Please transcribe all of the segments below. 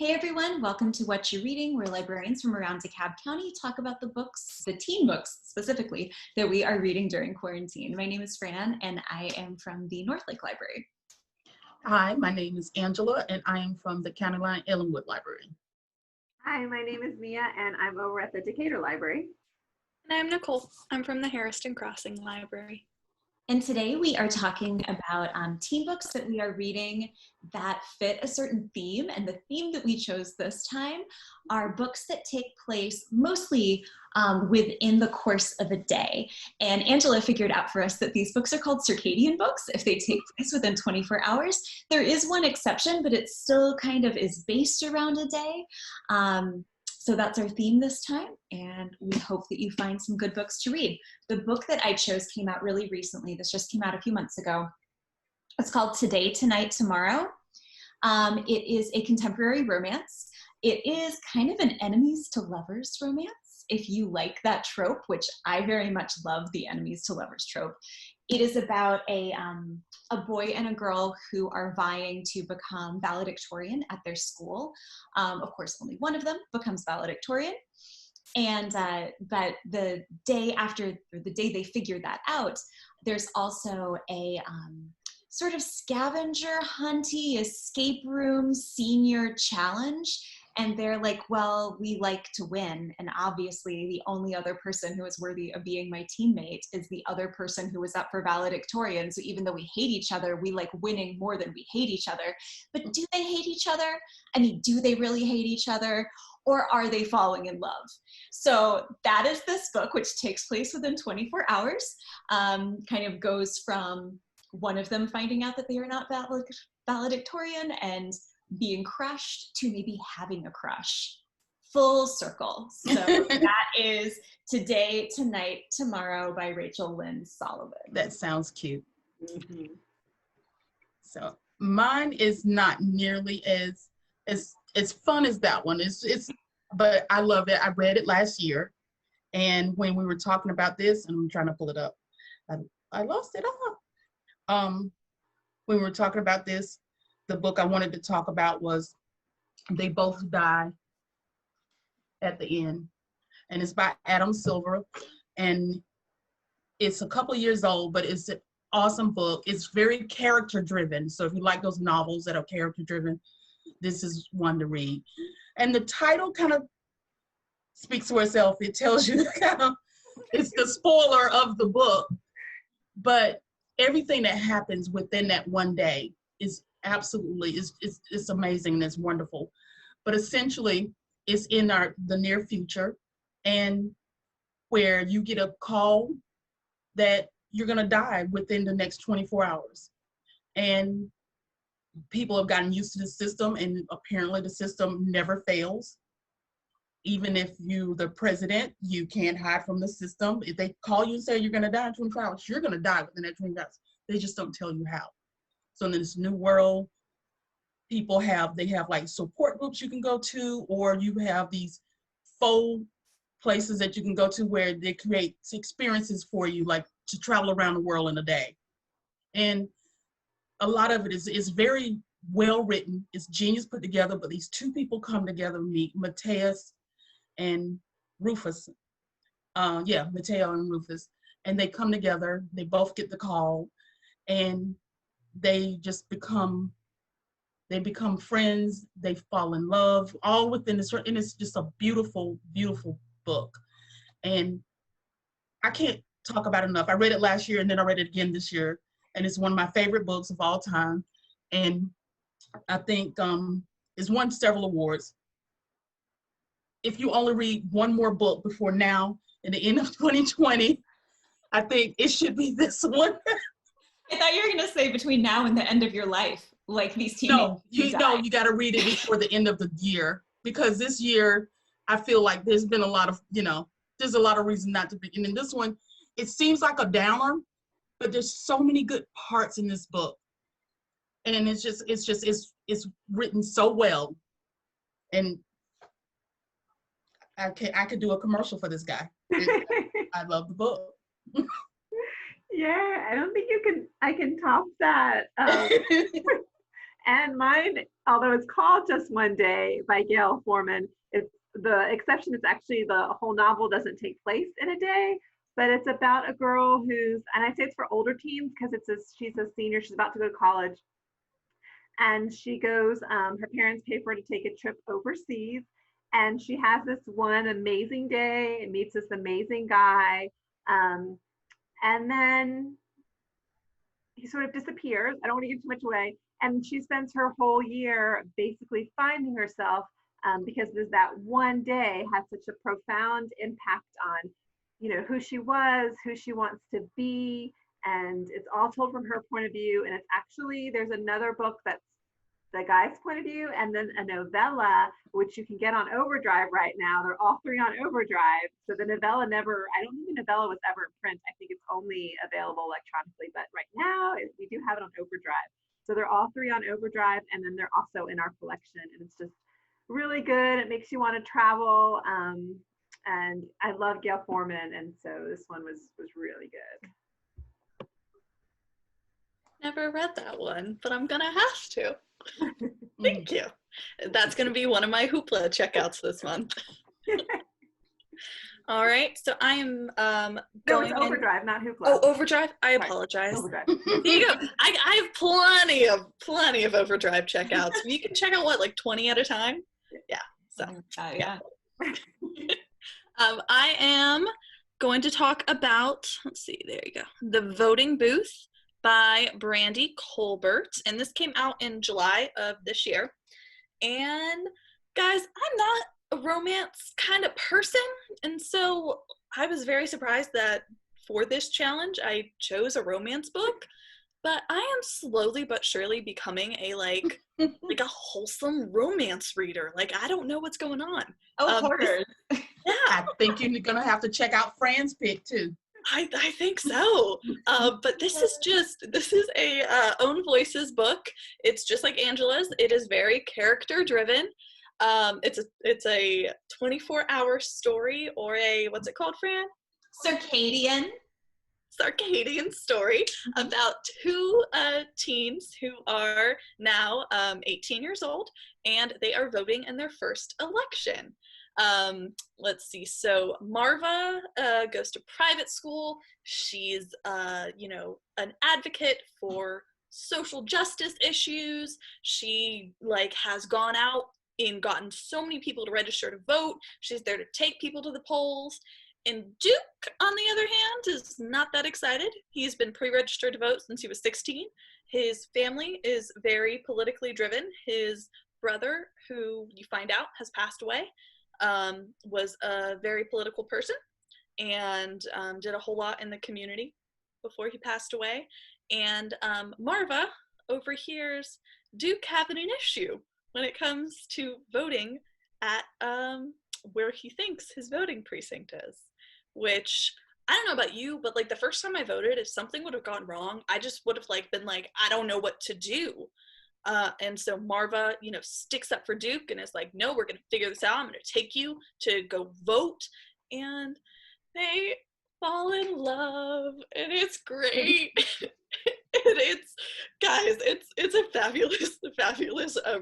Hey everyone, welcome to What You're Reading, where librarians from around DeKalb County talk about the books, the teen books specifically, that we are reading during quarantine. My name is Fran and I am from the North Lake Library. Hi, my name is Angela and I am from the County Line Ellenwood Library. Hi, my name is Mia and I'm over at the Decatur Library. And I'm Nicole. I'm from the Harrison Crossing Library. And today we are talking about teen books that we are reading that fit a certain theme. And the theme that we chose this time are books that take place mostly within the course of a day. And Angela figured out for us that these books are called Circadian books if they take place within 24 hours. There is one exception, but it still kind of is based around a day. So that's our theme this time, and we hope that you find some good books to read. The book that I chose came out really recently. This just came out a few months ago. It's called Today, Tonight, Tomorrow. It is a contemporary romance. It is kind of an enemies to lovers romance, if you like that trope, which I very much love the enemies to lovers trope. It is about a boy and a girl who are vying to become valedictorian at their school. Of course, only one of them becomes valedictorian. And but the day after, or the day they figure that out, there's also a sort of scavenger hunty escape room senior challenge. And they're like, well, we like to win. And obviously the only other person who is worthy of being my teammate is the other person who was up for valedictorian. So even though we hate each other, we like winning more than we hate each other. But do they hate each other? I mean, do they really hate each other? Or are they falling in love? So that is this book, which takes place within 24 hours, kind of goes from one of them finding out that they are not valedictorian and being crushed to maybe having a crush. Full circle. So that is Today, Tonight, Tomorrow by Rachel Lynn Sullivan. That sounds cute. Mm-hmm. So mine is not nearly as fun as that one. But I love it. I read it last year, and when we were talking about this, and I'm trying to pull it up, I lost it all. When we were talking about this, the book I wanted to talk about was They Both Die at the End. And it's by Silvera. And it's a couple of years old, but it's an awesome book. It's very character driven. So if you like those novels that are character driven, this is one to read. And the title kind of speaks for itself. It tells you it's the spoiler of the book. But everything that happens within that one day is absolutely, it's amazing and it's wonderful. But essentially, it's in the near future, and where you get a call that you're going to die within the next 24 hours. And people have gotten used to the system, and apparently the system never fails. Even if you're the president, you can't hide from the system. If they call you and say you're going to die in 24 hours, you're going to die within that 24 hours. They just don't tell you how. So in this new world, people have like support groups you can go to, or you have these faux places that you can go to where they create experiences for you, like to travel around the world in a day. And a lot of it is very well written. It's genius put together, but these two people come together, meet Mateus and Rufus. Mateo and Rufus. And they come together, they both get the call, and they just become friends, they fall in love, all within this, and it's just a beautiful, beautiful book. And I can't talk about it enough. I read it last year, and then I read it again this year, and it's one of my favorite books of all time. And I think it's won several awards. If you only read one more book before now and the end of 2020, I think it should be this one. I thought you were going to say between now and the end of your life, like these teenagers. You got to read it before the end of the year, because this year I feel like there's been a lot of, there's a lot of reason not to begin. And this one, it seems like a downer, but there's so many good parts in this book. And it's written so well. And I could do a commercial for this guy. I love the book. Yeah, I don't think I can top that. And mine, although it's called Just One Day by Gayle Forman, it's the exception is actually the whole novel doesn't take place in a day, but it's about a girl who's, and I say it's for older teens because she's a senior, she's about to go to college, and she goes, her parents pay for her to take a trip overseas, and she has this one amazing day and meets this amazing guy, and then he sort of disappears. I don't want to give too much away. And she spends her whole year basically finding herself because there's that one day has such a profound impact on, who she was, who she wants to be. And it's all told from her point of view. And it's actually, there's another book that's the guy's point of view, and then a novella, which you can get on Overdrive right now. They're all three on Overdrive. So the novella I don't think the novella was ever in print. I think it's only available electronically, but right now we do have it on Overdrive. So they're all three on Overdrive, and then they're also in our collection, and it's just really good. It makes you want to travel, and I love Gayle Forman, and so this one was really good. Never read that one, but I'm gonna have to. Thank you. That's gonna be one of my Hoopla checkouts this month. All right, so I am going. No, it's Overdrive, not Hoopla. Oh, Overdrive. I apologize. Overdrive. There you go. I have plenty of Overdrive checkouts. You can check out like 20 at a time. Yeah. So Yeah. I am going to talk about. Let's see. There you go. The Voting Booth by Brandy Colbert, and this came out in July of this year. And guys, I'm not a romance kind of person, and so I was very surprised that for this challenge I chose a romance book, but I am slowly but surely becoming a like a wholesome romance reader. Like, I don't know what's going on. Hoarders. Yeah. I think you're gonna have to check out Fran's pick too. I think so. But this is a Own Voices book. It's just like Angela's. It is very character driven. It's a 24-hour story, or a, what's it called, Fran? Circadian Story about two teens who are now 18 years old, and they are voting in their first election. Let's see. So Marva goes to private school. She's, an advocate for social justice issues. She has gone out and gotten so many people to register to vote. She's there to take people to the polls. And Duke, on the other hand, is not that excited. He's been pre-registered to vote since he was 16. His family is very politically driven. His brother, who you find out has passed away, was a very political person and did a whole lot in the community before he passed away. And Marva overhears Duke having an issue when it comes to voting at where he thinks his voting precinct is, which, I don't know about you, but the first time I voted, if something would have gone wrong, I just would have been I don't know what to do. And so Marva, sticks up for Duke and is like, no, we're going to figure this out. I'm going to take you to go vote. And they fall in love, and it's great. And it's a fabulous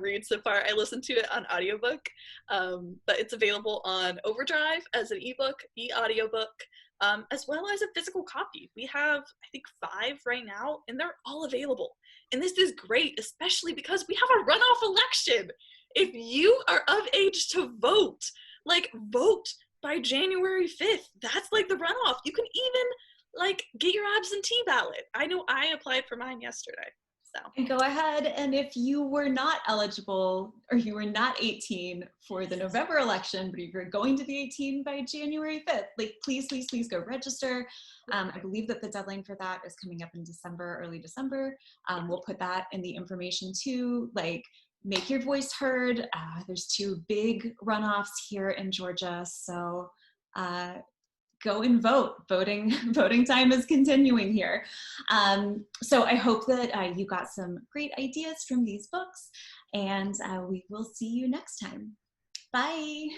read so far. I listened to it on audiobook, but it's available on Overdrive as an ebook, eAudiobook, as well as a physical copy. We have, I think, 5 right now, and they're all available. And this is great, especially because we have a runoff election. If you are of age to vote, vote by January 5th. That's the runoff. You can even get your absentee ballot. I know I applied for mine yesterday. So. And go ahead, and if you were not eligible or you were not 18 for the November election, but you're going to be 18 by January 5th, please go register. I believe that the deadline for that is coming up in December, early December. We'll put that in the information too. Make your voice heard. There's 2 big runoffs here in Georgia, so go and vote. Voting time is continuing here. So I hope that you got some great ideas from these books, and we will see you next time. Bye.